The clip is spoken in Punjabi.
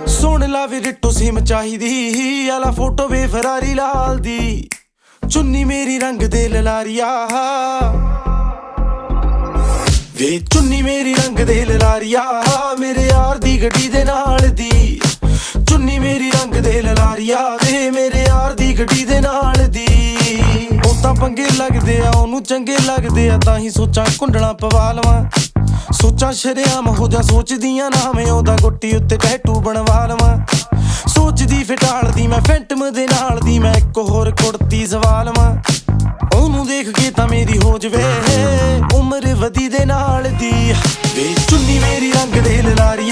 ਸੁਣ ਲਾ ਵੀ ਰਿੱਟੋ ਸਿਮ ਚਾਹੀਦੀ ਆਲਾ ਫੋਟੋ ਵੇ ਫਰਾਰੀ ਲਾਲ ਦੀ ਚੁੰਨੀ ਮੇਰੀ ਰੰਗ ਦੇ ਲਲਾਰੀਆ ਵੇ ਚੁੰਨੀ ਮੇਰੀ ਰੰਗ ਦੇ ਲਲਾਰੀਆ ਮੇਰੇ ਯਾਰ ਦੀ ਗੱਡੀ ਦੇ ਨਾਲ ਦੀ ਚੁੰਨੀ ਮੇਰੀ ਰੰਗ ਦੇ ਲਲਾਰੀਆ ਵੇ ਮੇਰੇ ਯਾਰ ਦੀ ਗੱਡੀ ਦੇ ਨਾਲ ਦੀ ਉਹ ਤਾਂ ਪੰਗੇ ਲੱਗਦੇ ਆ ਉਹਨੂੰ ਚੰਗੇ ਲੱਗਦੇ ਆ ਤਾਂ ਹੀ ਸੋਚਾਂ ਕੁੰਡਲਾਂ ਪਵਾ ਲਵਾਂ ਸੋਚਾਂ ਸ਼ਰੇਆਮ ਹੋ ਜਾ ਸੋਚਦੀਆਂ ਨਾ ਮੈਂ ਉਹਦਾ ਗੁੱਟੀ ਉੱਤੇ ਟੈਟੂ ਬਣਵਾ ਲਵਾਂ ਸੋਚਦੀ ਫਟਾਲਦੀ ਮੈਂ ਫੈਂਟਮ ਦੇ ਨਾਲ ਦੀ ਮੈਂ ਇੱਕ ਹੋਰ ਕੁੜਤੀ ਸਵਾ ਲਵਾਂ ਉਹਨੂੰ ਦੇਖ ਕੇ ਤਾਂ ਮੇਰੀ ਹੋ ਜਵੇ ਉਮਰ ਵਧੀ ਦੇ ਨਾਲ ਦੀ ਵੇ ਚੁੰਨੀ ਮੇਰੀ ਰੰਗ ਦੇ ਲਲਾਰੀ